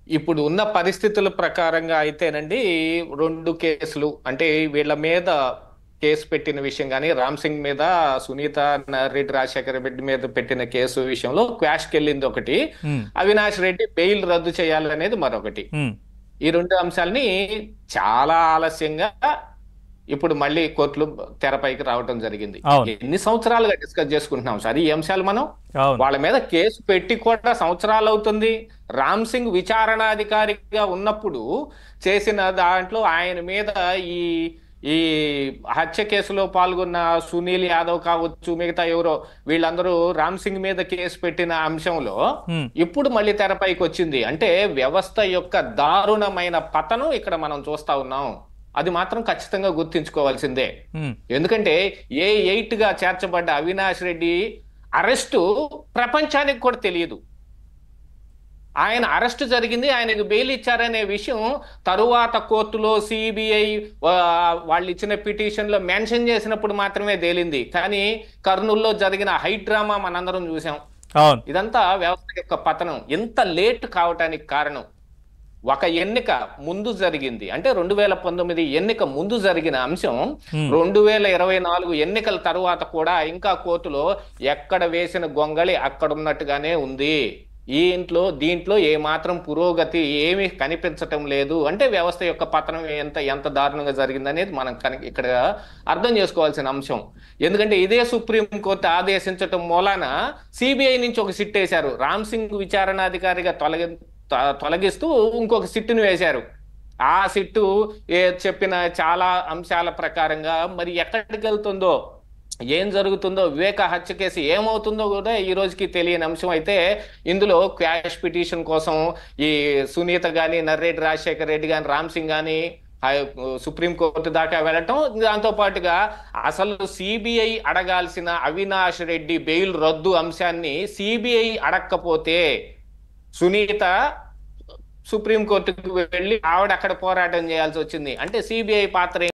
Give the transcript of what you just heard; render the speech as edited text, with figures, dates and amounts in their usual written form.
ఇప్పుడు ఉన్న పరిస్థితుల ప్రకారంగా అయితేనండి 2 కేసులు అంటే వీళ్ళ మీద కేసు పెట్టిన విషయం గాని, రామ్ సింగ్ మీద, సునీత రెడ్డి, రాజశేఖర రెడ్డి మీద పెట్టిన కేసు విషయంలో క్వాష్‌కెళ్ళింది ఒకటి. హ్మ్. అవినాష్ రెడ్డి బెయిల్ రద్దు చేయాలనేది మరొకటి. హ్మ్. ఈ 2 అంశాల్ని చాలా ఆలస్యంగా ఇప్పుడు మళ్ళీ కోర్టులు తెరపైకి రావటం జరిగింది. అవును. ఎన్ని సంవత్సరాలుగా డిస్కస్ చేసుకుంటున్నాం సార్ ఈ అంశాలు మనం. అవును. వాళ్ళ మీద కేసు పెట్టి కూడా సంవత్సరాలు అవుతుంది. రామ్ సింగ్ విచారణాధికారిగా ఉన్నప్పుడు చేసిన దాంట్లో ఆయన మీద ఈ ఈ హత్య కేసులో పాల్గొన్న సునీల్ యాదవ్ కావచ్చు, మిగతా ఎవరో వీళ్ళందరూ రామ్ సింగ్ మీద కేసు పెట్టిన అంశంలో హ్మ్. ఇప్పుడు మళ్ళీ తెరపైకి వచ్చింది. అంటే వ్యవస్థ యొక్క దారుణమైన పతనం ఇక్కడ మనం చూస్తా ఉన్నాం. అది మాత్రం ఖచ్చితంగా గుర్తించుకోవాల్సిందే. హ్మ్. ఎందుకంటే ఏ8 గా చేర్చబడ్డ అవినాష్ రెడ్డి అరెస్టు ప్రపంచానికి కూడా తెలియదు. ఆయన అరెస్ట్ జరిగింది, ఆయనకు బెయిల్ ఇచ్చారనే విషయం తరువాత కోర్టులో సిబిఐ వాళ్ళు ఇచ్చిన పిటిషన్ లో మెన్షన్ చేసినప్పుడు మాత్రమే తేలింది. కానీ కర్నూలులో జరిగిన హై డ్రామా మనందరం చూసాం. అవును. ఇదంతా వ్యవస్థ యొక్క పతనం. ఎంత లేట్ కావటానికి కారణం ఒక ఎన్నిక ముందు జరిగింది. అంటే 2019 ఎన్నిక ముందు జరిగిన అంశం హ్మ్. 2024 ఎన్నికల తరువాత కూడా ఇంకా కోర్టులో ఎక్కడ వేసిన గొంగళి అక్కడ ఉన్నట్టుగానే ఉంది. దీంట్లో ఏమాత్రం పురోగతి ఏమీ కనిపించటం లేదు. అంటే వ్యవస్థ యొక్క పతనం ఎంత ఎంత దారుణంగా జరిగిందనేది మనం ఇక్కడ అర్థం చేసుకోవాల్సిన అంశం. ఎందుకంటే ఇదే సుప్రీం కోర్టు ఆదేశించటం మూలాన సిబిఐ నుంచి ఒక సిట్ వేశారు. రామ్ సింగ్ విచారణాధికారిగా తొలగిస్తూ ఇంకొక సిట్టును వేశారు. ఆ సిట్టు చెప్పిన చాలా అంశాల ప్రకారంగా మరి ఎక్కడికి వెళ్తుందో, ఏం జరుగుతుందో, వివేక హత్య కేసు ఏమవుతుందో కూడా ఈ రోజుకి తెలియని అంశం. అయితే ఇందులో క్వాష్ పిటిషన్ కోసం ఈ సునీత గాని, నర్రెడ్డి రాజశేఖర రెడ్డి గాని, రామ్ సింగ్ గాని సుప్రీంకోర్టు దాకా వెళ్ళటం, దాంతో పాటుగా అసలు సిబిఐ అడగాల్సిన అవినాష్ రెడ్డి బెయిల్ రద్దు అంశాన్ని సిబిఐ అడగకపోతే సునీత సుప్రీంకోర్టుకు వెళ్ళి ఆవిడ అక్కడ పోరాటం చేయాల్సి వచ్చింది. అంటే సిబిఐ పాత్ర